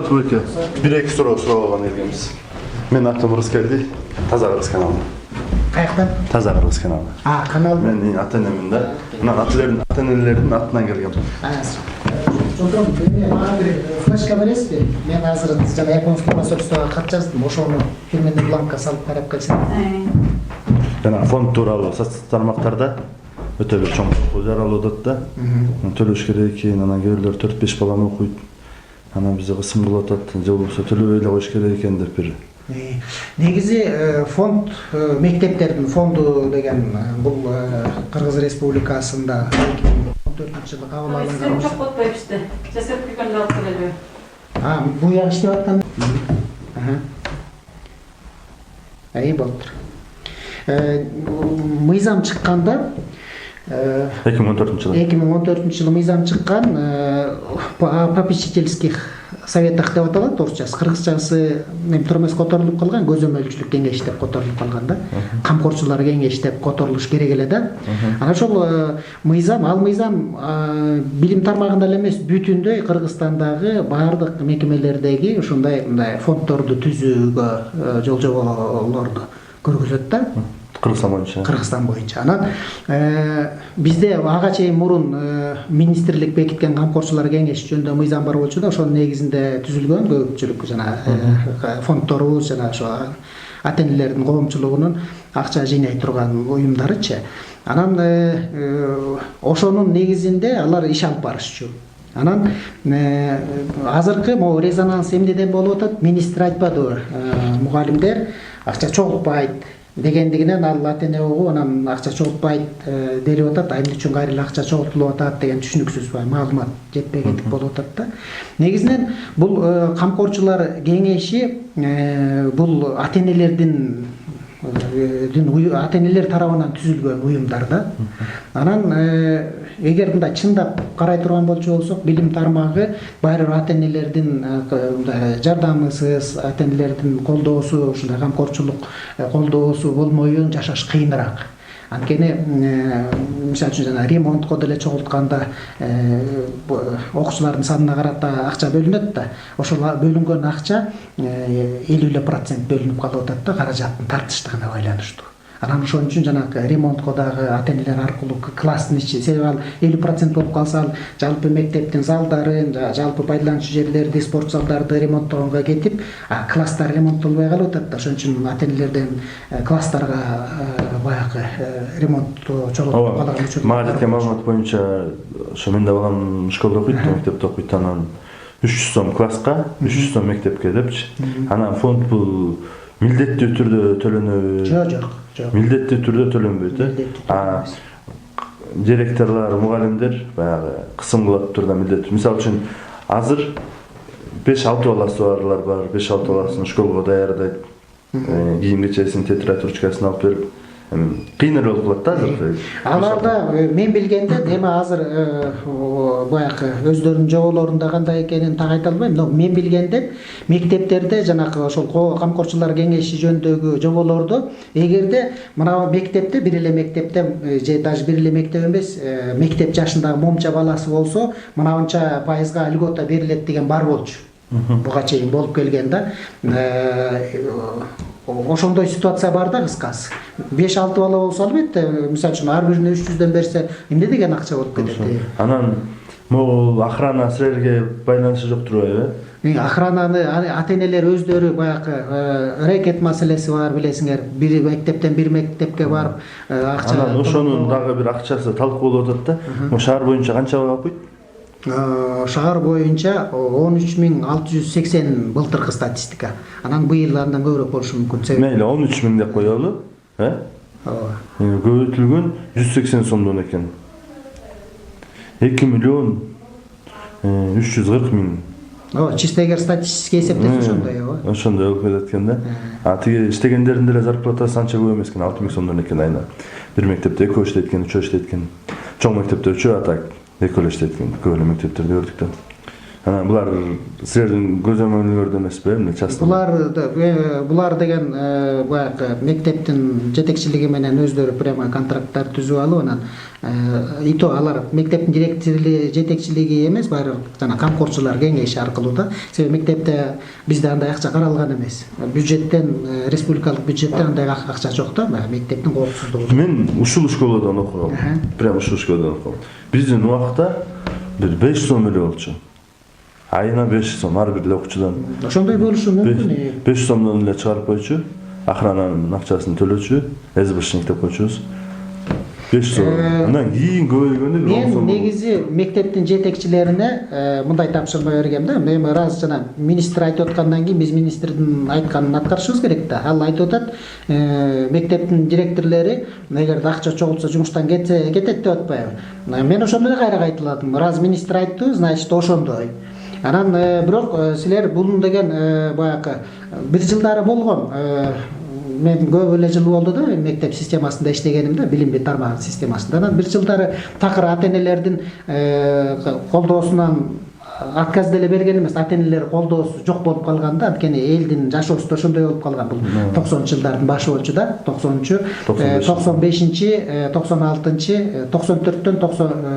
Саламатсызбы эке. Бир-эки суроо суроого келгенбиз. Мен атым Кыргыз келди. Таза Кыргыз каналы. Каяктан? Таза Кыргыз каналы. Канал. Мен ата-энемин да. Мына ата-энелердин атынан келгем. Жолдон мага бир флешка бересизби? Мен азыр жана японский посольствого кат жаздым. Ошону фирменный бланкка салып карап келсем. Жана фонд тууралуу тармактарда өтө бир чоң жаралуудат да. Төлөш керек экен, анан кээ-бирлер 4-5 баланы окуйт. Анан бизде кысым болуп атат. Же болбосо төлөбөй эле коюш керек экен деп бир. Негизи фонд мектептердин фонду деген бул Кыргыз Республикасында 2014-жылы кабыл алынган. Çok kutlayıptı. Ceset gününde alıp geliyor. Bu yak işlep atkanda? İyi boldur. Мыйзам чыкканда 2014-жылы. 2014-жылы мыйзам чыккан попечительских советах деп аталат орусчасы. Кыргызчасы турмес которулуп калган, көзөмөлчүлүк кеңеш деп которулуп калган да. Камкорчулар кеңеш деп которулуш керек эле да. Анан ошол мыйзам, ал мыйзам билим тармагында эле эмес, бүтүндөй Кыргызстандагы баардык мекемелердеги ушундай фонддорду түзүүгө жол-жоболорду көргөзөт да. Кыргызстан боюнча. Анан бизде ага чейин мурун министрлик бекиткен камкорчулар кеңеши жөнүндө мыйзам бар болчу да, ошонун негизинде түзүлгөн көпчүлүк жана фонддорубуз жана ошо ата-энелердин коомчулугунун акча жыйнай турган уюмдарычы. Анан ошонун негизинде алар иш алып барышчу. Анан азыркы могу резонанс эмнеден болуп атат? Министр айтпадыбы, мугалимдер акча чогултпайт дегендигинен ал ата-эне угуп анан акча чогултпайт делип атат. Эмне үчүн кайра эле акча чогултулуп атат деген түшүнүксүз маалымат жетпегендик болуп атат да. Негизинен бул камкорчулар кеңеши бул ата-энелердин ата-энелер тарабынан түзүлгөн уюмдар да. Анан эгер мындай чындап карай турган болчу болсок, билим тармагы баары ата-энелердин жардамысыз, ата-энелердин колдоосу, ушундай камкорчулук колдоосу болмойун жашаш кыйыныраак. Анткени мисалы үчүн жана ремонтко деле чогултканда окуучулардын санына карата акча бөлүнөт да. Ошол бөлүнгөн акча 50% бөлүнүп калып атат да, каражаттын тартыштыгына байланыштуу. Анан ошон үчүн жанагы ремонтко дагы ата-энелер аркылуу класстын ичи, себеби ал 50% болуп калса, ал жалпы мектептин залдарын, жалпы пайдаланчу жерлерди, спорт залдарды ремонттогонго кетип, класстар ремонттолбой калып атат да. Ошон үчүн ата-энелерден класстарга баягы ремонтту чогултуп калган үчүн. Мага жеткен маалымат боюнча, ошо мен да балам школда окуйт, мектепте окуйт, анан 300 сом класска, 300 сом мектепке депчи. Анан фонд бул милдеттүү түрдө төлөнөбү? Жок. Милдеттүү түрдө төлөнбөйт. Директорлор, мугалимдер баягы кысым кылып турда милдеттүү. Мисалы үчүн азыр 5-6 баласы барлар бар, 5-6 баласын школго даярдайт. Кийим кечесин, тетрадь, ручкасын алып берип, кыйыныр болуп калат да азыр. Аларда мен билгенде эми азыр баягы өздөрүнүн жоболорунда кандай экенин так айта албайм, но мен билгенде мектептерде жанагы ошол камкорчулар кеңеши жөнүндөгү жоболордо эгерде мына мектепте бир эле мектепте же даже бир эле мектеп эмес, мектеп жашындагы момча баласы болсо, мынанча пайызга льгота берилет деген бар болчу. Буга чейин болуп келген да. Ошондой ситуация бар да кыскасы. 5-6 бала болсо албетте, мисалы үчүн ар бирине 300дөн берсе, эмне деген акча болуп кетет. Анан могул охрана силерге байланышы жок турбайбы? Охрананы ата-энелер өздөрү баягы рэкет маселеси бар, билесиңер. Бир мектептен бир мектепке барып акча. Анан ошонун дагы бир акчасы талкуулап атат да. Шаар боюнча канча бала окуйт? Шаар боюнча 13680 былтыркы статистика. Анан быйыл андан көбүрөөк болушу мүмкүн. Мейли 13000 деп коелу, ооба. Көбөйтүлгөн 180 сомдон экен. 2 миллион 340 миң. Чисто эгер статистика эсептесе ошондой, ооба. Ошондой болуп кетет экен да. Тиги иштегендердин деле зарплатасы анча көп эмес экен, 6000 сомдон экен айына. Бир мектепте 2 иштейт экен, 3 иштейт экен. Чоң мектепте 3, а так экөө иштейт экен. Көп эле мектептерде көрдүк да. Анан булар силердин көзөмөлүңөрдө эмеспи, эмне частный? Булар деген баягы мектептин жетекчилиги менен өздөрү прямо контракттар түзүп алып, анан и то алар мектептин жетекчилиги эмес, баары жана камкорчулар кеңеши аркылуу да. Себеби мектепте бизде андай акча каралган эмес. Бюджеттен, республикалык бюджеттен андай акча жок да, мектептин коопсуздугу. Мен ушул школадан окугам. Прямо ушул школадан окугам. Биздин убакта бир 500 сом эле болчу. Айына 500 сом ар бир окуучудан. Ошондой болушу мүмкүн. 500 сомдон эле чыгарып койчу. Охрананын акчасын төлөчү, СБшник деп койчубуз. 500 сом. Андан кийин көбөйгөндө бир 10 сом. Мен негизи мектептин жетекчилерине мындай тапшырма бергем да. Мен раз жана министр айтып аткандан кийин биз министрдин айтканын аткарышыбыз керек да. Ал айтып атат, мектептин директорлори эгерде акча чогултса жумуштан кетет деп атпайбы. Мен ошондой эле кайра айтыладым. Раз министр айтты, значит ошондой. Анан бирок силер бул деген баягы бир жылдары болгон. Мен көп эле жыл болду да мектеп системасында иштегеним да, билим тармагы системасында. Анан бир жылдары такыр ата-энелердин колдоосунан отказ деле берген эмес, ата-энелер колдоосу жок болуп калганда, анткени элдин жашоосу ошондой болуп калган. Бул 90-жылдардын башы болчу да, 90-чу, 95-чи, 96-чы, 94-төн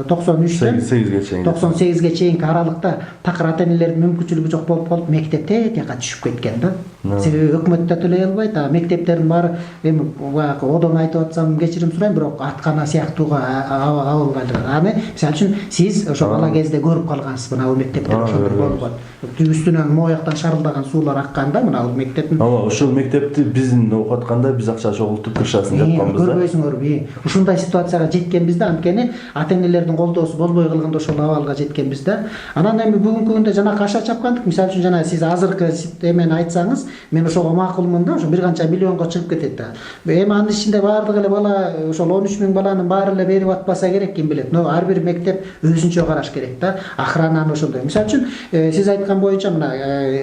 93-төн 98-ге чейинки аралыкта такыр ата-энелердин мүмкүнчүлүгү жок болуп калып, мектепте тияка түшүп кеткен да. Себеби өкмөт да төлөй албайт, мектептердин баары эми баягы одон айтып атсам кечирим сурайм, бирок аткана сыяктууга абалган. Аны мисалы үчүн сиз ошо бала кезде көрүп калгансыз, мына мектептер ошондой болгон. Үстүнөн мояктан шарылдаган суулар акканда, мына мектептин. Ошол мектепти биздин окуп атканда биз акча чогултуп кыршасын жапканбыз да. Көрбөйсүңөрбү? Ушундай ситуацияга жеткенбиз да, анткени ата-энелердин колдоосу болбой калганда ошол абалга жеткенбиз да. Анан эми бүгүнкү күндө жана каша чапкандык, мисалы үчүн жана сиз азыркы эмени айтсаңыз, мен ошого макулмун да, ошо бир канча миллионго чыгып кетет да. Эми анын ичинде баардыгы эле бала, ошол 13 000 баланын баары эле берип атпаса керек, ким билет. Но ар бир мектеп өзүнчө караш керек да. Охрананы ошондой. Мисалы үчүн сиз айткан боюнча мына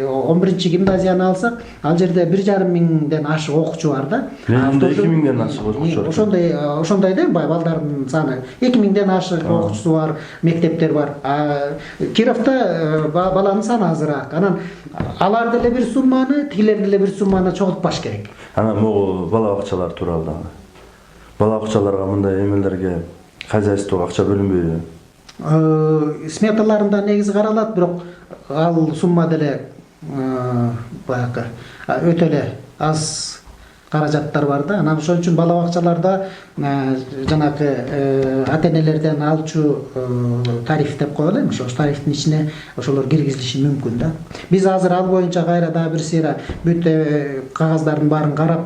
11-чи гимназияны алсак, ал жерде 1,5 миңден ашык окуучу бар да. 2 миңден ашык окуучу бар. Ошондой да, балдардын саны 2 миңден ашык окуучусу бар, мектептер бар. Кировто баланын саны азыраак. Анан алар деле бир сумманы, тигилер деле бир сумманы чогултпаш керек. Анан могу бала бакчалар тууралуу дагы. Бала бакчаларга мындай эмелерге хозяйствого акча бөлүнбөйбү? Сметаларында негизи каралат, бирок ал сумма деле баягы өтө эле аз каражаттар бар да. Анан ошон үчүн бала бакчаларда жанагы ата-энелерден алчу тариф деп коелу, ошо тарифтин ичине ошолор киргизилиши мүмкүн да. Биз азыр ал боюнча кайра дагы бир сыйра бүт кагаздардын баарын карап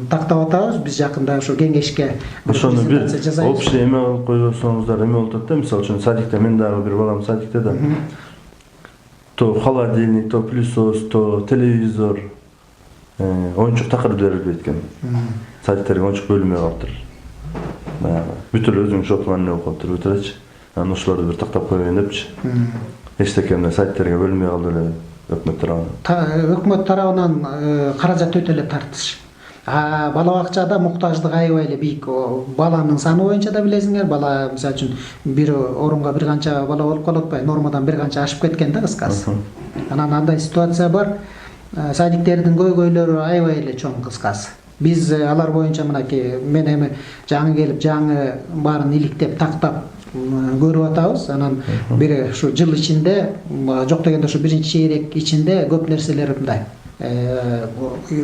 тактап атабыз. Биз жакында ошо кеңешке ошону бир общий эме кылып койсоңуздар эме болуп атат да. Мисалы үчүн садикте, мен дагы бир балам садикте да. То холодильник, то пылесос, то телевизор, оюнчук такыр берилбейт экен. Садиктерге оюнчук бөлүнбөй калыптыр. Баягы бүт эле өзүң шопман окуп калыптыр, бүт элечи. Анан ошолорду бир тактап койгон депчи. Эчтекемде садиктерге бөлүнбөй калды эле өкмөт тарабынан. Өкмөт тарабынан каражат өтө эле тартыш. Бала бакчада муктаждык аябай эле бийик. Баланын саны боюнча да билесиңер, бала мисалы үчүн бир орунга бир канча бала болуп калып атпайбы, нормадан бир канча ашып кеткен да кыскасы. Анан андай ситуация бар. Садиктердин көйгөйлөрү аябай эле чоң кыскасы. Биз алар боюнча мынакей мен эми жаңы келип жаңы баарын иликтеп тактап көрүп атабыз. Анан бир ушу жыл ичинде, жок дегенде ушу биринчи чейрек ичинде көп нерселер мындай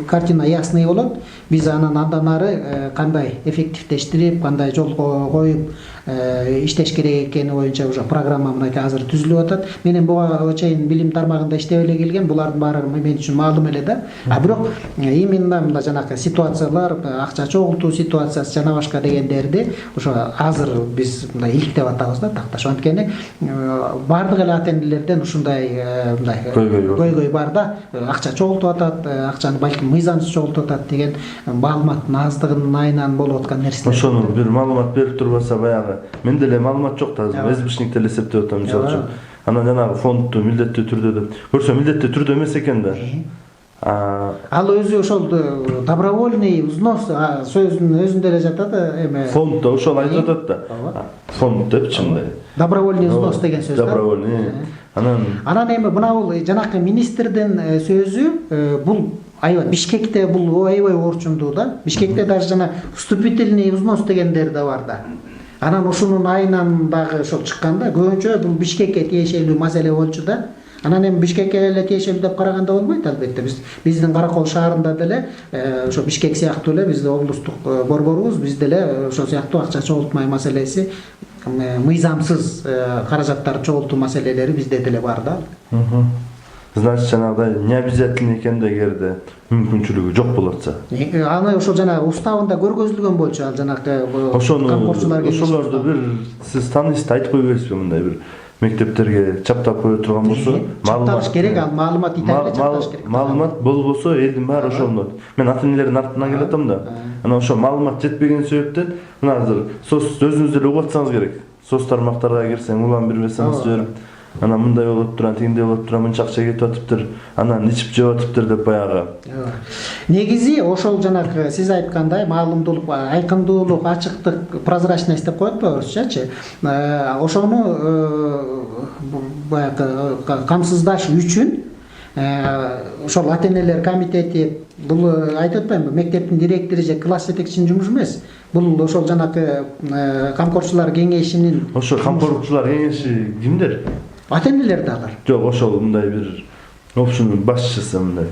картина ясный болот. Биз андан ары кандай эффективдештирип, кандай жолго коюп иштеш керек экени боюнча уже программа мынакей азыр түзүлүп атат. Менен буга чейин билим тармагында иштеп эле келген, булардын баары мен үчүн маалым эле да. Бирок именно мына жанакы ситуациялар, акча чогултуу ситуациясы жана башка дегендерди ошо азыр биз мындай иликтеп атабыз да, такташ. Анткени бардык эле ата-энелерден ушундай көйгөй бар да. Акча чогултуп атат, акчаны балким мыйзамсыз чогултуп атат деген маалыматтын аздыгынын айынан болуп аткан нерселер. Ошону бир маалымат берип турбаса баягы менде эле маалымат жок да, СБшникте эле эсептеп атам мисалы үчүн. Анан жанагы фондду милдеттүү түрдө деп көрсө милдеттүү түрдө эмес экен да. Ал өзү ошол добровольный взнос сөзүнүн өзүндө эле жатат эме. Фонд да ошол айтып атат да. Фонд депчи мындай. Добровольный взнос деген сөз да. Добровольный. Анан эми мына бул жанакы министрдин сөзү бул аябай Бишкекте бул аябай орчундуу да. Бишкекте даже жана вступительный взнос дегендер да бар да. Анан ушунун айынан дагы ошол чыкканда көбүнчө бул Бишкекке тиешелүү маселе болчу да. Анан эми Бишкекке эле тиешелүү деп караганда болбойт албетте. Биздин Каракол шаарында деле ошо Бишкек сыяктуу эле бизде облустук борборубуз, бизде эле ошол сыяктуу акча чогултмай маселеси, мыйзамсыз каражаттарды чогултуу маселелери bizde деле бар да. Значит, жанагыдай необязательный экен да эгерде мүмкүнчүлүгү жок болотса. Аны ошол жана уставында көргөзүлгөн болчу ал жанагы ошолорду бир сиз таанысызды айтып кое бересизби мындай бир мектептерге чаптап кое турган болсо, чапташ керек, ал маалымат италия чапташ керек. Маалымат болбосо элдин баары ошону. Мен ата энелердин артынан келатам да. Анан ошо маалымат жетпеген себептен мына азыр сос өзүңүз деле угуп атсаңыз керек. Сос тармактарга кирсең улам бербесеңиз жиберип, анан мындай болуп турат, тигиндей болуп турат, мынча акча кетип атыптыр, анан ичип жеп атыптыр деп баягы. Негизи ошол жанагы сиз айткандай маалымдуулук, айкындуулук, ачыктык, прозрачность деп коет орусчачы. Ошону баягы камсыздаш үчүн ошол ата энелер комитети бул айтып атпаймынбы, мектептин директору же класс жетекчисинин жумушу эмес. Бул ошол жанагы камкорчулар кеңешинин. Ошо камкорчулар кеңеши кимдер? Ата энелер да алар. Жок, ошол мындай бир общинун башчысы мындай.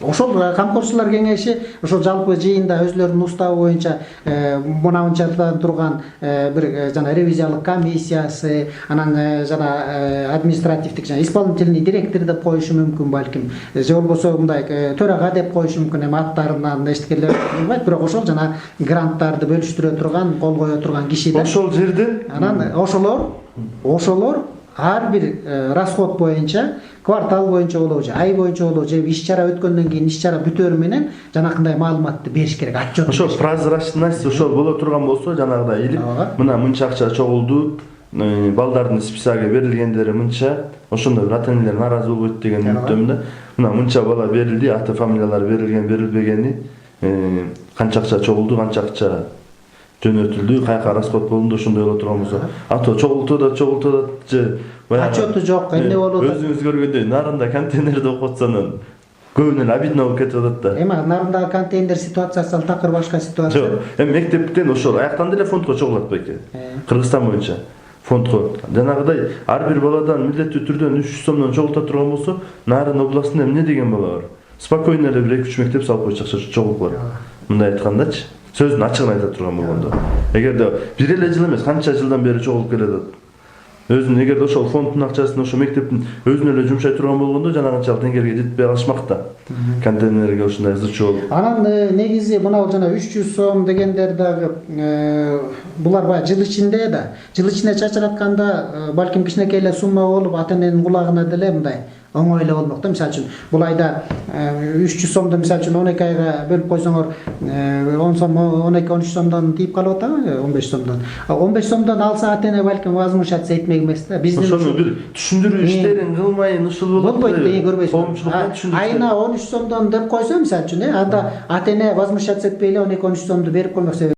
Ошол камкорчулар кеңеши ошол жалпы жыйында өзлөрүнүн уставы боюнча мынанчадан турган бир жана ревизиялык комиссиясы, анан жана административдик жана исполнительный директор деп коюшу мүмкүн балким. Же болбосо мындай төрага деп коюшу мүмкүн, эми аттарынан эчтекелер билбейт, бирок ошол жана гранттарды бөлүштүрө турган, кол кое турган киши да. Ошол жерден анан ошолор ар бир расход боюнча, квартал боюнча болобу же ай боюнча болобу же иш-чара өткөндөн кийин иш-чара бүтөөрү менен жанакындай маалыматты бериш керек, отчет. Ошол прозрачность ошол боло турган болсо жанагыдай илип, мына мынча акча чогулду, балдардын списогу берилгендери мынча, ошондо бир ата энелер нааразы болбойт деген үмүттөмүн да. Мына мынча бала берилди, аты фамилиялары берилген, берилбегени, канча акча чогулду, канча акча жөнөтүлдү, каяка расход болду, ошондой боло турган болсо, ато чогултууда же отчету жок, эмне болуп атат? Өзүңүз көргөндөй нарында контейнерде окуп атсаңыз көбүнө эле обидно болуп кетип атат да. Эми нарындагы контейнер ситуациясы ал такыр башка ситуация. Жок, эми мектептен ошол аяктан деле фондко чогулат беке. Кыргызстан боюнча фондко жанагыдай ар бир баладан милдеттүү түрдөн 300 сомдон чогулта турган болсо, Нарын областында эмне деген бала бар? Спокойно эле 1-2 мектеп салып койчу, акча чогулуп калат. Мындай айткандачы, сөздүн ачыгын айта турган болгондо. Эгерде бир эле жыл эмес, канча жылдан бери чогулуп келатат. Өзүнүн эгерде ошол фонддун акчасын ошо мектептин өзүнө эле жумшай турган болгондо жанагынчалык деңгээлге жетпей калышмак да. Контейнерге ушундай зычуу болуп. Анан негизи мына жана 300 сом дегендер дагы булар баягы жыл ичинде да. Жыл ичинде чачыратканда балким кичинекей эле сумма болуп ата эненин кулагына деле мындай оңой эле болмок да. Мисалы үчүн бул айда 300 сомду мисалы үчүн 12 айга бөлүп койсоңор 10 сом 12-13 сомдон тийип калып атабы, 15 сомдон. 15 сомдон алса ата эне балким возмущаться этмек эмес да. Биздин ошону бир түшүндүрүү иштерин кылмайын ушул болбойт, көрбөйсүз. Коомчулукка түшүндүрүү. Айына 13 сомдон деп койсо мисалы үчүн анда ата эне возмущаться этпей эле 12-13 сомду берип коймок.